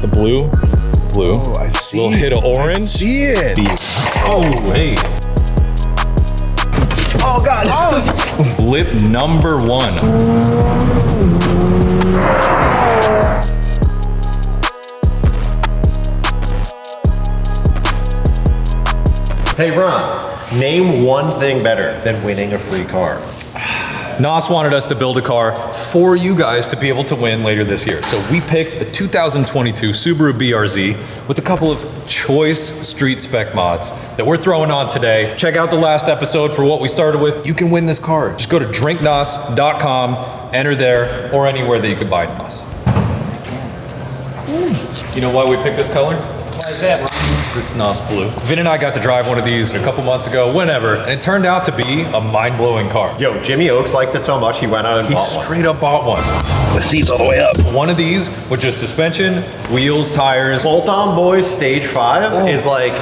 The blue. Oh, I see. Little hit of orange. I see it. Oh, hey. Oh, God. Oh. Lip number 1. Hey, Ron, name one thing better than winning a free car. NOS wanted us to build a car for you guys to be able to win later this year. So we picked a 2022 Subaru BRZ with a couple of choice street spec mods that we're throwing on today. Check out the last episode for what we started with. You can win this car. Just go to drinknos.com, enter there, or anywhere that you can buy NOS. You know why we picked this color? Why is that, Ron? It's NOS blue. Vin and I got to drive one of these a couple months ago, whenever, and it turned out to be a mind-blowing car. Yo, Jimmy Oaks liked it so much he went out and He bought one. straight up bought one. The seat's all the way up. One of these with just suspension, wheels, tires. Bolton Boys Stage 5 is like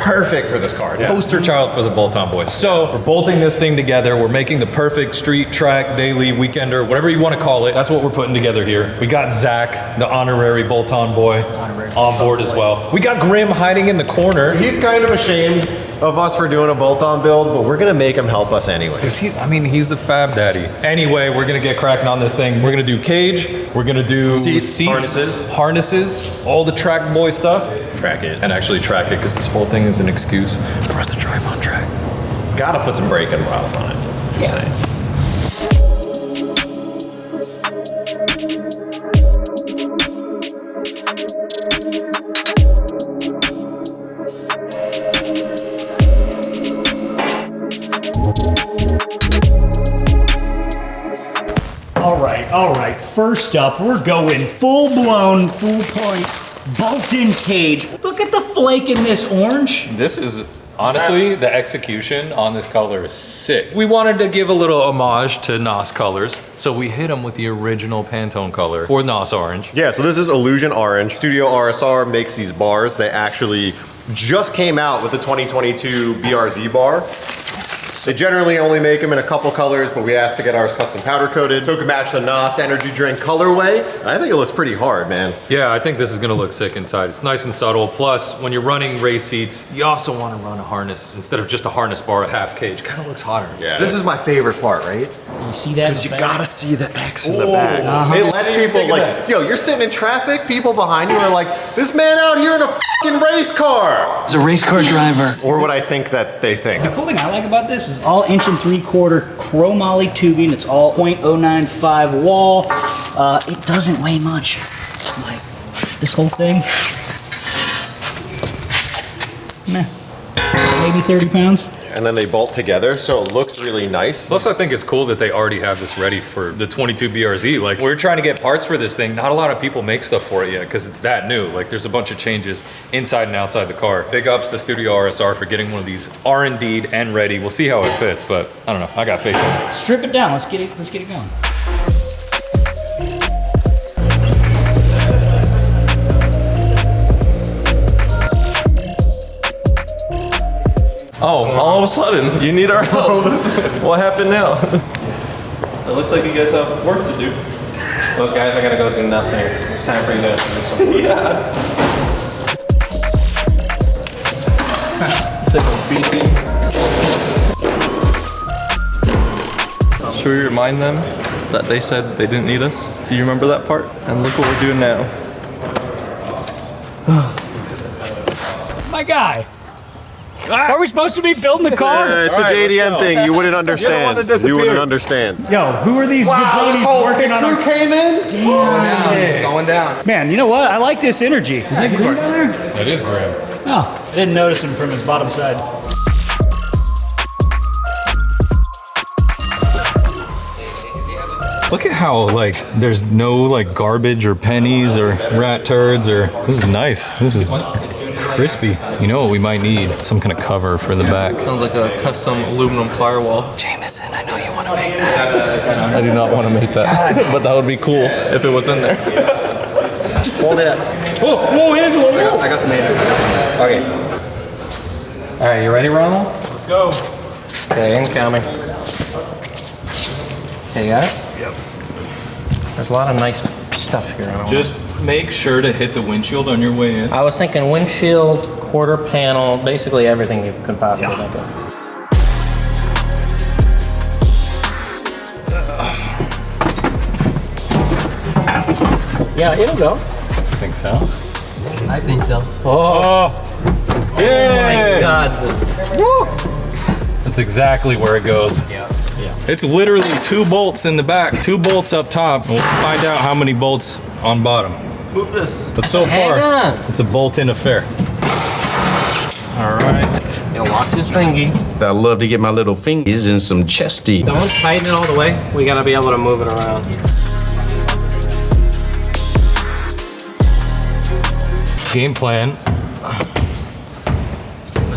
perfect for this car. Yeah. Poster child for the Bolton boys. So we're bolting this thing together. We're making the perfect street, track, daily, weekender, whatever you want to call it. That's what we're putting together here. We got Zach, the honorary Bolton boy, on board as well. We got Grim hiding in the corner. He's kind of ashamed of us for doing a bolt-on build, but we're gonna make him help us anyway. Because he's the fab daddy. Anyway, we're gonna get cracking on this thing. We're gonna do cage, we're gonna do seats, harnesses, all the track boy stuff. Track it. And actually track it, because this whole thing is an excuse for us to drive on track. Gotta put some braking rods on it. Just saying. All right. First up, we're going full-blown, full-point Bolton cage. Look at the flake in this orange. This is, honestly, the execution on this color is sick. We wanted to give a little homage to NOS colors, so we hit them with the original Pantone color for NOS orange. Yeah, so this is Illusion Orange. Studio RSR makes these bars. They actually just came out with the 2022 BRZ bar. They generally only make them in a couple colors, but we asked to get ours custom powder coated so it can match the NOS Energy Drink colorway. And I think it looks pretty hard, man. Yeah, I think this is gonna look sick inside. It's nice and subtle. Plus, when you're running race seats, you also wanna run a harness instead of just a harness bar at half cage. Kinda looks hotter. Yeah. This is my favorite part, right? You see that? Because you gotta see the X in the back. It lets people like, yo, you're sitting in traffic, people behind you are like, this man out here in a fucking race car. He's a race car driver. Or what I think that they think. The cool thing I like about this is all 1 3/4 chromoly tubing. It's all .095 wall. It doesn't weigh much. Like this whole thing, maybe 30 pounds. And then they bolt together, so it looks really nice. Plus, I think it's cool that they already have this ready for the 22 BRZ. Like, we're trying to get parts for this thing. Not a lot of people make stuff for it yet because it's that new. Like, there's a bunch of changes inside and outside the car. Big ups to Studio RSR for getting one of these R&D'd and ready. We'll see how it fits, but I don't know. I got faith in it. Strip it down. Let's get it going. Oh, all of a sudden, you need our help. What happened now? It looks like you guys have work to do. Those guys are gonna go do nothing. It's time for you guys to do some work. Yeah. Sick of beefy. Should we remind them that they said they didn't need us? Do you remember that part? And look what we're doing now. My guy. Are we supposed to be building the car? It's a JDM thing. You wouldn't understand. You wouldn't understand. Yo, who are these jabronis working on our... came in? Damn. It's going down. Man, you know what? I like this energy. Is that green down there? That is Graham. Oh, I didn't notice him from his bottom side. Look at how, like, there's no, like, garbage or pennies or rat turds or... This is nice. This is crispy. You know what we might need? Some kind of cover for the back. Sounds like a custom aluminum firewall. Jameson, I know you want to make that. I do not want to make that, but that would be cool if it was in there. Hold it up. Whoa, Angelo. I got the native. Okay. All right, you ready, Ronald? Let's go. Okay, incoming. Okay, you got it? Yep. There's a lot of nice stuff here. Just make sure to hit the windshield on your way in. I was thinking windshield, quarter panel, basically everything you could possibly think of. Yeah, it'll go. I think so. I think so. Oh, yeah! Oh my God. That's exactly where it goes. Yeah. It's literally 2 bolts in the back, 2 bolts up top. We'll find out how many bolts on bottom. Move this. But so Hang far, on. it's a bolt-in affair. All right. Yeah, watch his fingies. I love to get my little fingers in some chesty. Don't tighten it all the way. We gotta be able to move it around. Game plan.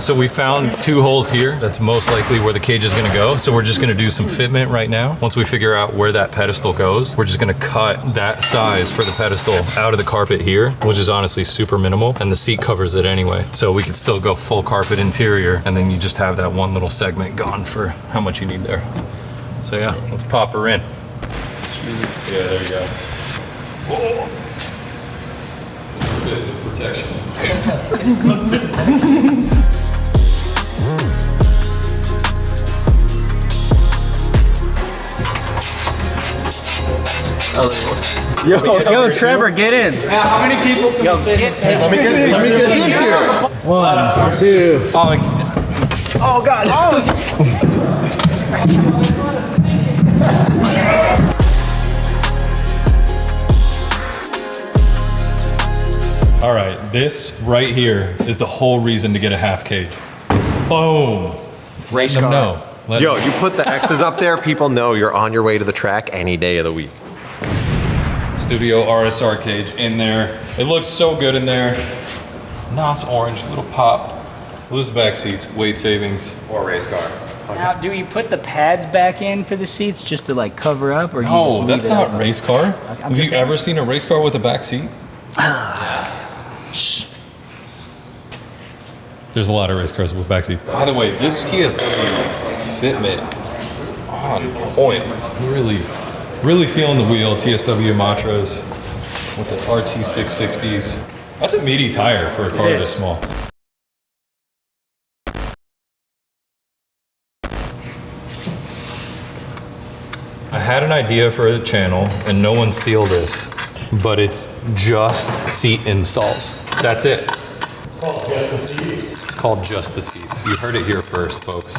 So we found 2 holes here. That's most likely where the cage is gonna go. So we're just gonna do some fitment right now. Once we figure out where that pedestal goes, we're just gonna cut that size for the pedestal out of the carpet here, which is honestly super minimal, and the seat covers it anyway. So we could still go full carpet interior, and then you just have that one little segment gone for how much you need there. So yeah, let's pop her in. Jeez. Yeah, there you go. Whoa. Fist of protection. Yo, Trevor, get in. How many people can fit in? Let me get in here. 1, 2. Oh, God. all right, this right here is the whole reason to get a half cage. Boom. Let them know. Yo, you put the X's up there, people know you're on your way to the track any day of the week. Studio RSR cage in there. It looks so good in there. NOS orange, little pop. Lose the back seats, weight savings. Or race car. Now, do you put the pads back in for the seats just to like cover up, or do you No, just that's leave it not out? race car. I'm Have you just ever asking. seen a race car with a back seat? There's a lot of race cars with back seats. By the way, this TSW fitment is on point. Really feeling the wheel. TSW Matras with the RT660s. That's a meaty tire for a car It is. this small. I had an idea for a channel, and no one steal this, but it's just seat installs. That's it. It's called Just the Seats. You heard it here first, folks.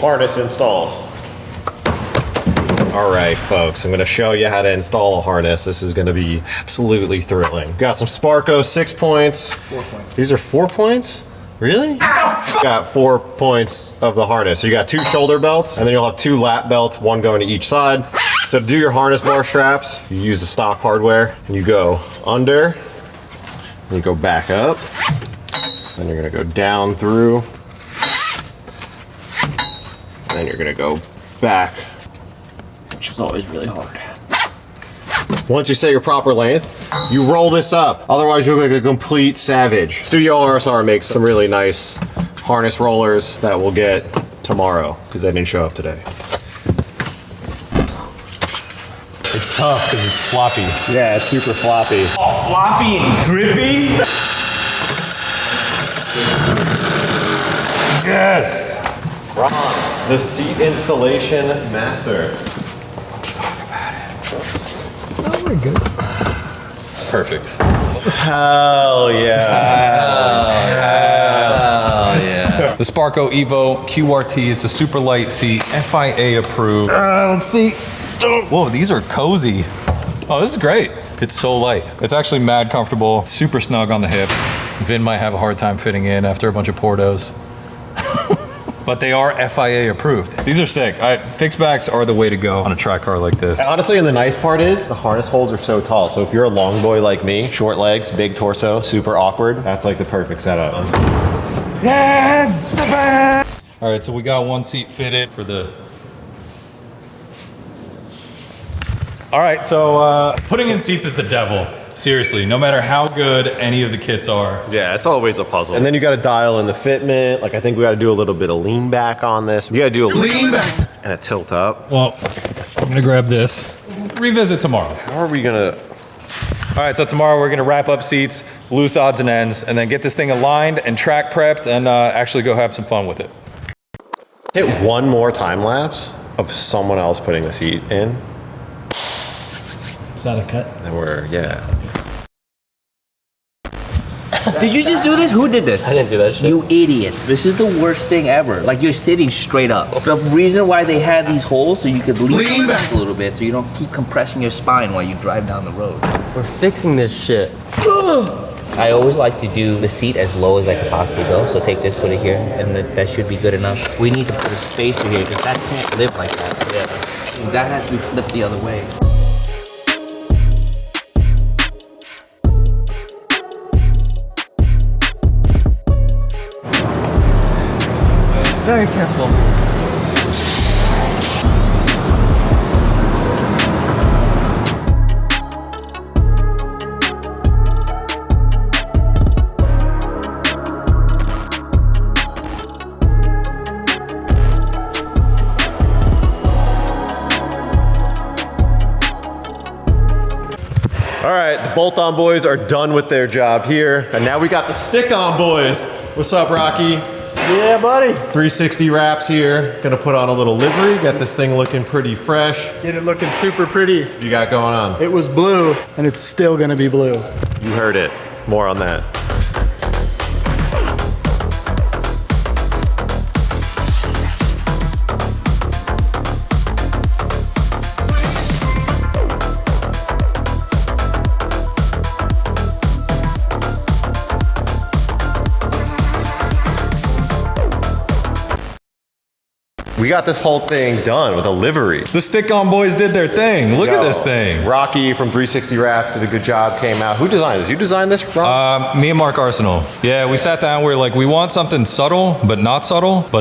Harness installs. All right, folks, I'm gonna show you how to install a harness. This is gonna be absolutely thrilling. Got some Sparco 6 points. 4 points. These are 4 points? Really? Got 4 points of the harness. So you got 2 shoulder belts, and then you'll have 2 lap belts, one going to each side. So to do your harness bar straps, you use the stock hardware, and you go under, and you go back up, then you're gonna go down through, and then you're gonna go back. Which is always really hard. Once you set your proper length, you roll this up. Otherwise, you look like a complete savage. Studio RSR makes some really nice harness rollers that we'll get tomorrow because they didn't show up today. It's tough because it's floppy. Yeah, it's super floppy. Floppy and grippy? Yes! Ron, the seat installation master. It's perfect. Hell yeah. The Sparco Evo QRT, it's a super light seat, FIA approved. Let's see. Whoa, these are cozy. Oh, this is great. It's so light. It's actually mad comfortable, super snug on the hips. Vin might have a hard time fitting in after a bunch of Portos. But they are FIA approved. These are sick. Fixed backs are the way to go on a track car like this. Honestly, and the nice part is the harness holes are so tall. So if you're a long boy like me, short legs, big torso, super awkward, that's like the perfect setup. Yes! All right, so we got one seat fitted for the... All right, so putting in seats is the devil. Seriously, no matter how good any of the kits are. Yeah, it's always a puzzle. And then you got to dial in the fitment. Like I think we got to do a little bit of lean back on this. You got to do a lean back and a tilt up. Well, I'm gonna grab this. Revisit tomorrow. How are we gonna? All right, so tomorrow we're gonna wrap up seats, loose odds and ends, and then get this thing aligned and track prepped and actually go have some fun with it. Hit one more time lapse of someone else putting the seat in. Is that a cut? And we're, yeah. Did you just do this? Who did this? I didn't do that shit. You idiots. This is the worst thing ever. Like, you're sitting straight up. The reason why they had these holes so you could lean back a little bit so you don't keep compressing your spine while you drive down the road. We're fixing this shit. I always like to do the seat as low as I can possibly go. So take this, put it here, and that should be good enough. We need to put a spacer here because that can't live like that. Yeah. That has to be flipped the other way. Very careful. All right, the bolt-on boys are done with their job here, and now we got the stick-on boys. What's up, Rocky? Yeah, buddy. 360 wraps here. Gonna put on a little livery, get this thing looking pretty fresh. Get it looking super pretty. What you got going on? It was blue, and it's still gonna be blue. You heard it. More on that. We got this whole thing done with a livery. The stick-on boys did their thing. Look at this thing. Rocky from 360 Wraps did a good job, came out. Who designed this? You designed this, Rob? Me and Mark Arsenal. Yeah, we sat down, we were like, we want something subtle, but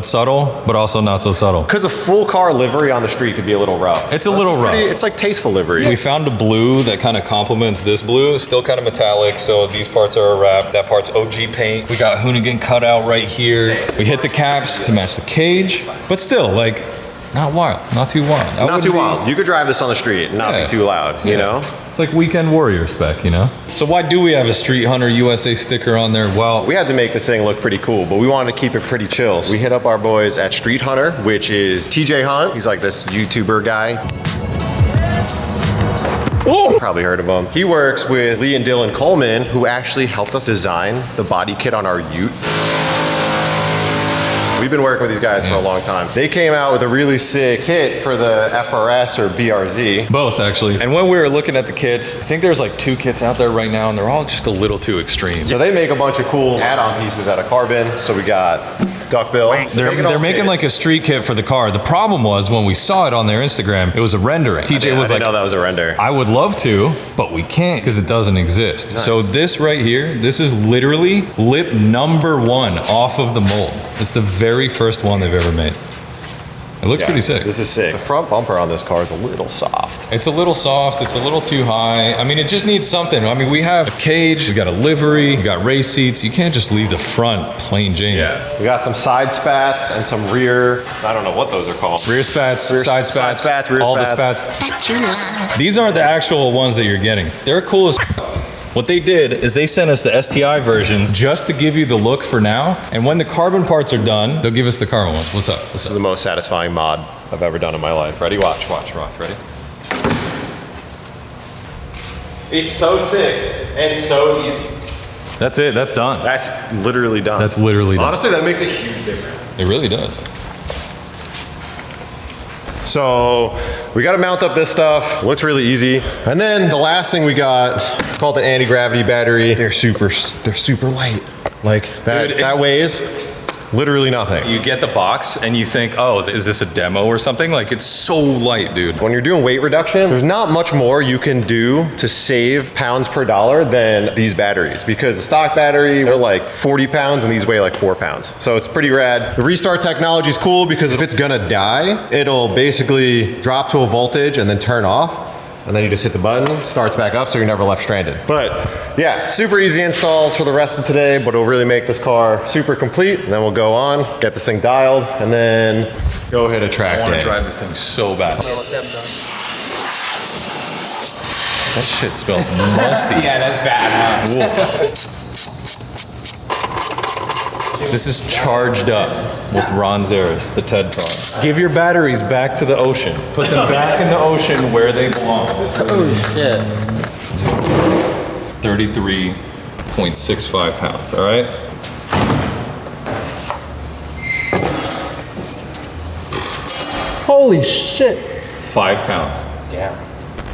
subtle, but also not so subtle. Because a full car livery on the street could be a little rough. It's a little rough. It's like tasteful livery. We found a blue that kind of complements this blue. It's still kind of metallic, so these parts are a wrap. That part's OG paint. We got Hoonigan cut out right here. We hit the caps to match the cage, but still, like, not wild, not too wild. Not too wild. You could drive this on the street and not be too loud, you know? It's like Weekend Warrior spec, you know? So why do we have a Street Hunter USA sticker on there? Well, we had to make this thing look pretty cool, but we wanted to keep it pretty chill. So we hit up our boys at Street Hunter, which is TJ Hunt. He's like this YouTuber guy. Ooh. Probably heard of him. He works with Lee and Dylan Coleman, who actually helped us design the body kit on our Ute. We've been working with these guys for a long time. They came out with a really sick kit for the FRS or BRZ. Both, actually. And when we were looking at the kits, I think there's like 2 kits out there right now, and they're all just a little too extreme. So they make a bunch of cool add-on pieces out of carbon. So we got duckbill. They're making like a street kit for the car. The problem was when we saw it on their Instagram, it was a rendering. TJ was like, I didn't know that was a render. I would love to, but we can't because it doesn't exist. Nice. So this right here, this is literally lip #1 off of the mold. It's the very first one they've ever made. It looks pretty sick. This is sick. The front bumper on this car is a little soft. It's a little soft. It's a little too high. I mean, it just needs something. I mean, we have a cage, we got a livery, we got race seats. You can't just leave the front plain Jane. Yeah. We got some side spats and some rear, I don't know what those are called. Rear spats, side spats, rear all spats. the spats. These aren't the actual ones that you're getting. They're cool as What they did is they sent us the STI versions just to give you the look for now. And when the carbon parts are done, they'll give us the carbon ones. What's up? This is the most satisfying mod I've ever done in my life. Ready? Watch. Ready? It's so sick and so easy. That's it. That's done. That's literally done. That's literally done. Honestly, that makes a huge difference. It really does. So we got to mount up this stuff. Looks really easy. And then the last thing we got, it's called the anti-gravity battery. They're super light. Like that, dude, that weighs literally nothing. You get the box and you think, oh, is this a demo or something? Like, it's so light, dude. When you're doing weight reduction, there's not much more you can do to save pounds per dollar than these batteries, because the stock battery, they're like 40 pounds and these weigh like 4 pounds. So it's pretty rad. The restart technology is cool because if it's gonna die, it'll basically drop to a voltage and then turn off. And then you just hit the button, starts back up, so you're never left stranded. But yeah, super easy installs for the rest of today, but it'll really make this car super complete. And then we'll go on, get this thing dialed, and then go hit a track day. I want to drive this thing so bad. That shit smells musty. Yeah, that's bad, huh? This is charged up with Ron Zaris, the TED Talk. Give your batteries back to the ocean. Put them back in the ocean where they belong. Oh shit. 33.65 pounds, all right? Holy shit. 5 pounds. Damn.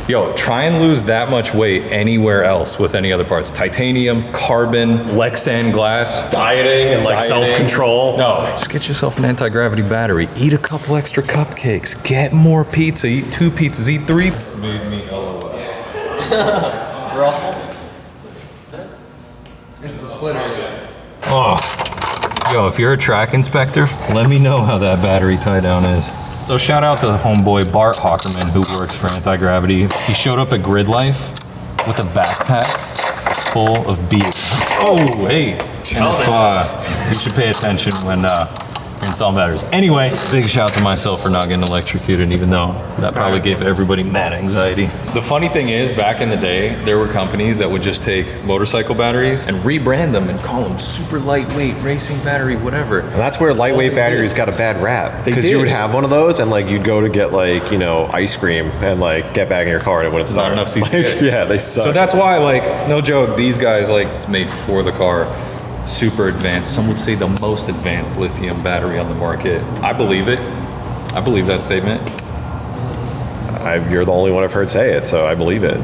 Yo, try and lose that much weight anywhere else with any other parts. Titanium, carbon, Lexan glass. Dieting and like Dieting. self-control. No, just get yourself an anti-gravity battery. Eat a couple extra cupcakes. Get more pizza. Eat 2 pizzas. Eat 3. Made me LOL. Oh. Yo, if you're a track inspector, let me know how that battery tie down is. So shout out to homeboy Bart Hockerman who works for Anti-Gravity. He showed up at Grid Life with a backpack full of beer. Oh, hey. And if, you should pay attention when installing batteries. Anyway, big shout to myself for not getting electrocuted, even though that probably gave everybody mad anxiety. The funny thing is, back in the day, there were companies that would just take motorcycle batteries and rebrand them and call them super lightweight racing battery, whatever. And that's where lightweight batteries got a bad rap. They Because did. you would have one of those and like you'd go to get like, you know, ice cream and like get back in your car and it wouldn't start. Not enough CCS. Yeah, they suck. So that's why, like, no joke, these guys, like, it's made for the car. Super advanced. Some would say the most advanced lithium battery on the market. I believe it. I believe that statement. You're the only one I've heard say it, so I believe it.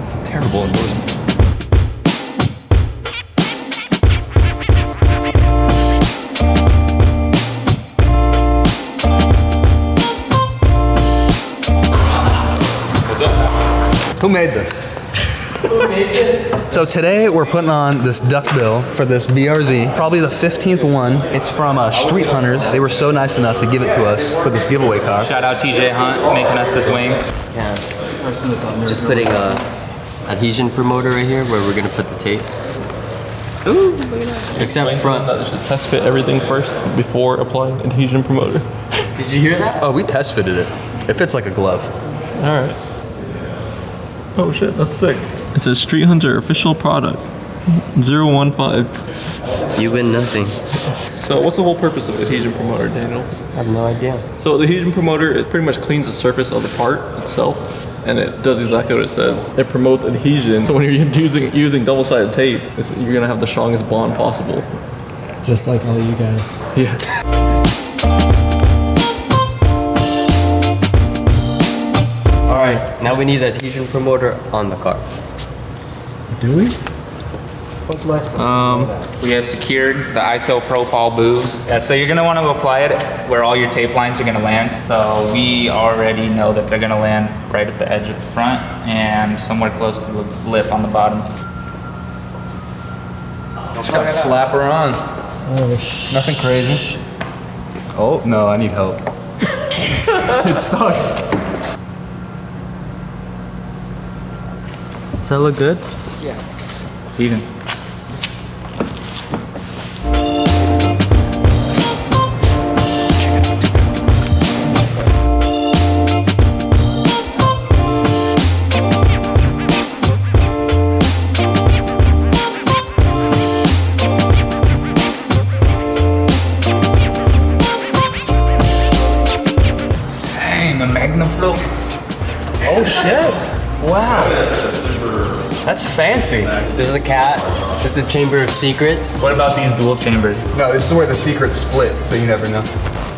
It's a terrible endorsement. What's up? Who made this? So today we're putting on this duckbill for this BRZ, probably the 15th one. It's from Street Hunters. They were so nice enough to give it to us for this giveaway car. Shout out TJ Hunt making us this wing. Yeah. Just putting a adhesion promoter right here where we're gonna put the tape. Ooh, look at that. Except front. That should test fit everything first before applying adhesion promoter. Did you hear that? Oh, we test fitted it. It fits like a glove. All right. Oh shit, that's sick. It says Street Hunter official product 015. You win nothing. So what's the whole purpose of adhesion promoter, Daniel? I have no idea. So the adhesion promoter, it pretty much cleans the surface of the part itself, and it does exactly what it says. It promotes adhesion. So when you're using double-sided tape, you're gonna have the strongest bond possible. Just like all you guys. Yeah. All right, now we need adhesion promoter on the car. Do we? We have secured the isopropyl booze. Yeah, so you're gonna want to apply it where all your tape lines are gonna land. So we already know that they're gonna land right at the edge of the front and somewhere close to the lip on the bottom. Just gotta slap her on. Nothing crazy. Oh, no, I need help. It's stuck. Does that look good? It's even. Dang, a MagnaFlow. Oh, shit. Wow. That's fancy. This is a cat. This is the chamber of secrets. What about these dual chambered? No, this is where the secret's split, so you never know.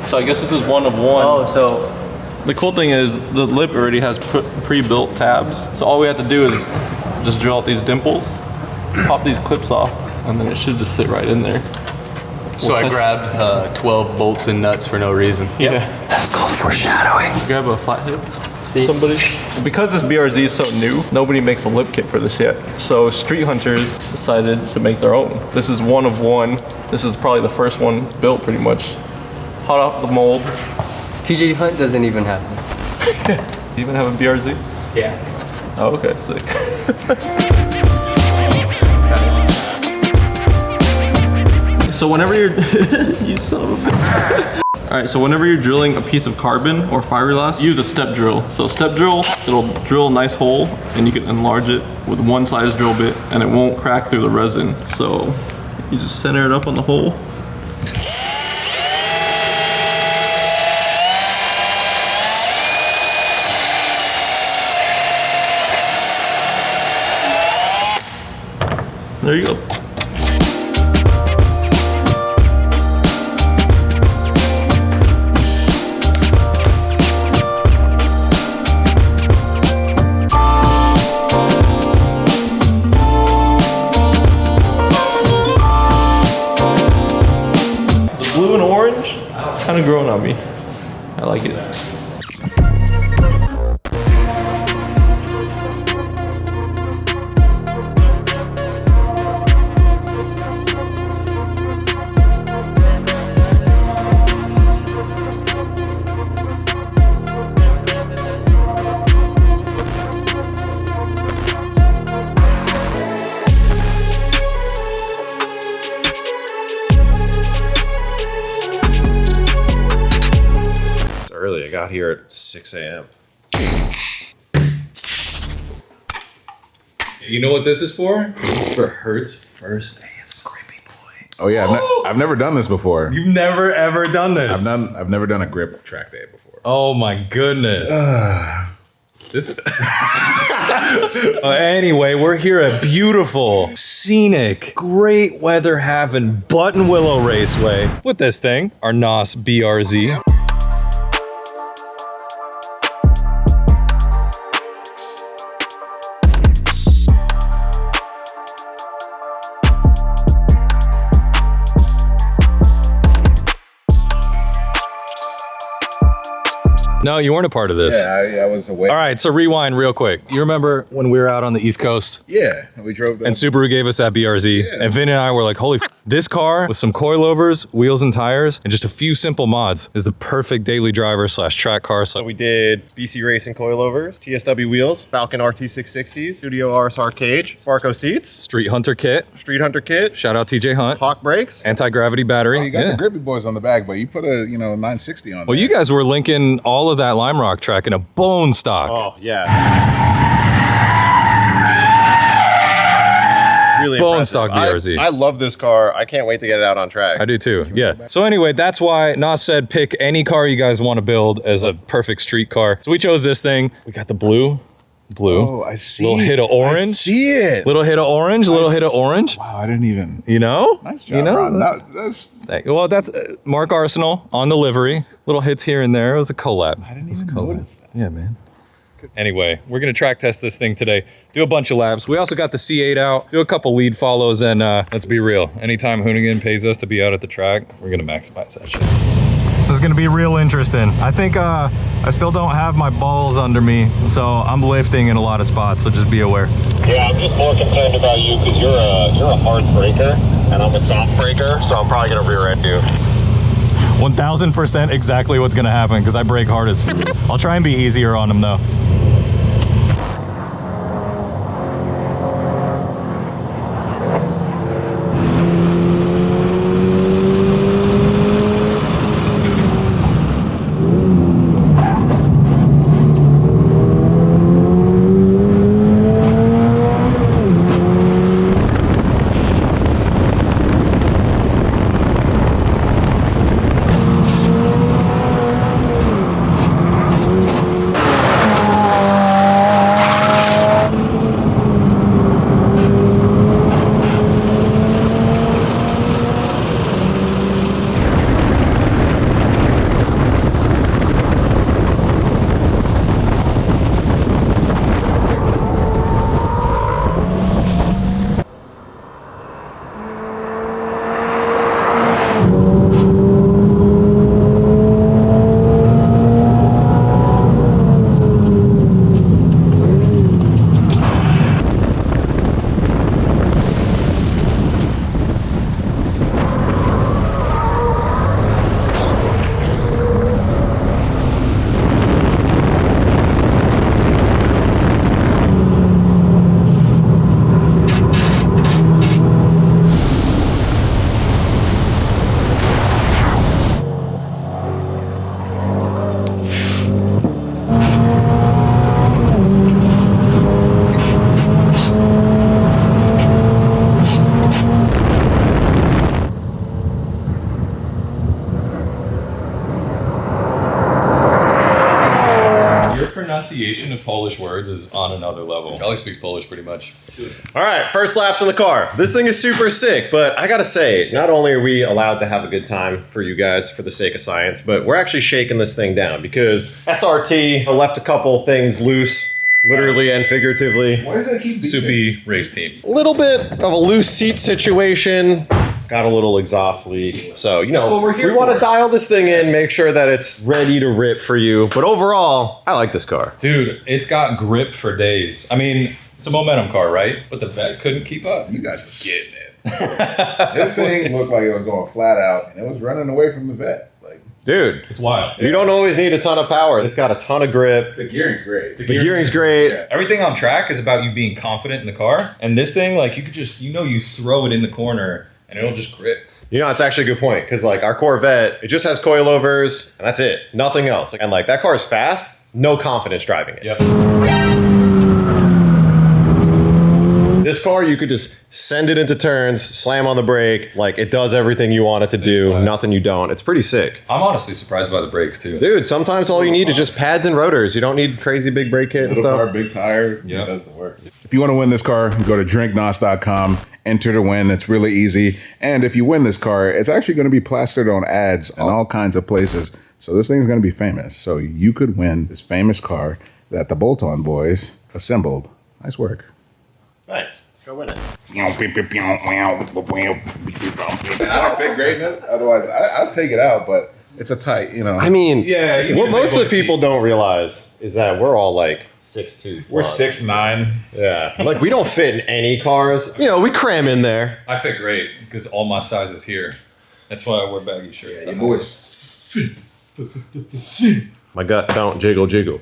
So I guess this is one of one. Oh, so The cool thing is the lip already has pre-built tabs. So all we have to do is just drill out these dimples, pop these clips off, and then it should just sit right in there. So I grabbed 12 bolts and nuts for no reason. Yeah. That's called foreshadowing. Grab a flathead. Somebody. Because this BRZ is so new, nobody makes a lip kit for this yet. So Street Hunters decided to make their own. This is one of one. This is probably the first one built pretty much. Hot off the mold. TJ Hunt doesn't even have this. Do you even have a BRZ? Yeah. Oh, okay, sick. So whenever you're, you son of a bitch. All All right, so whenever you're drilling a piece of carbon or fiberglass, use a step drill. So step drill, it'll drill a nice hole and you can enlarge it with one size drill bit and it won't crack through the resin. So you just center it up on the hole. There you go. The blue and orange, kind of growing on me. I like it. Early. I got here at 6 a.m. You know what this is for? For Hert's first day as a grippy boy. Oh yeah, I've never done this before. You've never ever done this. I've never done a grip track day before. Oh my goodness. This. Anyway, we're here at beautiful, scenic, great weather having Buttonwillow Raceway with this thing, our NOS BRZ. No, you weren't a part of this. Yeah, I was away. All right, so rewind real quick. You remember when we were out on the East Coast? Yeah, we drove there. And Subaru gave us that BRZ. Yeah. And Vin and I were like, holy this car with some coilovers, wheels and tires, and just a few simple mods is the perfect daily driver / track car. So we did BC Racing coilovers, TSW wheels, Falcon RT660s, Studio RSR cage, Sparco seats, Street Hunter kit. Street Hunter kit, Shout out TJ Hunt. Hawk brakes. Anti-gravity battery. Oh, you got the grippy boys on the back, but you put a 960 on. Well, you guys were linking all of that Lime Rock track in a bone stock. Oh, yeah. Really Bone impressive. stock BRZ. I love this car. I can't wait to get it out on track. I do too, yeah. So anyway, that's why NOS said pick any car you guys want to build as a perfect street car. So we chose this thing. We got the blue. Oh, I see. Little hit of orange. I see it. Little hit of orange, little hit of orange. Wow, I didn't even. You know? Nice job, You know? Ron. That's. Well, that's Mark Arsenal on the livery. Little hits here and there. It was a collab. I didn't even notice that. Yeah, man. Anyway, we're gonna track test this thing today. Do a bunch of laps. We also got the C8 out. Do a couple lead follows, and let's be real. Anytime Hoonigan pays us to be out at the track, we're gonna maximize that shit. This is gonna be real interesting. I think I still don't have my balls under me, so I'm lifting in a lot of spots. So just be aware. Yeah, I'm just more concerned about you because you're a hard breaker and I'm a soft breaker, so I'm probably gonna rear end you. 1000% exactly what's gonna happen because I brake hard as f. I'll try and be easier on him though. on another level. Charlie speaks Polish pretty much. All right, first laps in the car. This thing is super sick, but I gotta say, not only are we allowed to have a good time for you guys for the sake of science, but we're actually shaking this thing down because SRT left a couple things loose, literally and figuratively. Why does that keep Suppy race team. A little bit of a loose seat situation. Got a little exhaust leak. So, you know, That's what we're here we want to for. dial this thing in, make sure that it's ready to rip for you. But overall, I like this car. Dude, it's got grip for days. I mean, it's a momentum car, right? But the vet couldn't keep up. You guys were getting it. This thing looked like it was going flat out, and it was running away from the vet. Like, dude, It's wild. you don't always need a ton of power. It's got a ton of grip. the gearing's great. The gearing's great. Yeah. Everything on track is about you being confident in the car. And this thing, like, you could just, you throw it in the corner and it'll just grip. You know, it's actually a good point because, like, our Corvette, it just has coilovers and that's it. Nothing else. And, like, that car is fast. No confidence driving it. Yep. This car, you could just send it into turns, slam on the brake. Like, it does everything you want it to do. Nothing you don't. It's pretty sick. I'm honestly surprised by the brakes, too. Dude, sometimes all you need is just pads and rotors. You don't need crazy big brake kit and Little stuff. car, big tire, Yeah. it does the work. If you want to win this car, go to drinknos.com, enter to win. It's really easy. And if you win this car, it's actually going to be plastered on ads in all kinds of places. So this thing's going to be famous. So you could win this famous car that the Bolton boys assembled. Nice work. Nice. Go win it. I don't fit great in it. Otherwise, I'll take it out, but it's a tight, you know. I mean, Yeah, you what need most a of the people don't realize is that we're all like 6'2". We're plus. 6'9". Yeah. Like, we don't fit in any cars. You know, we cram in there. I fit great because all my size is here. That's why I wear baggy shirts. Your boys. My gut don't jiggle.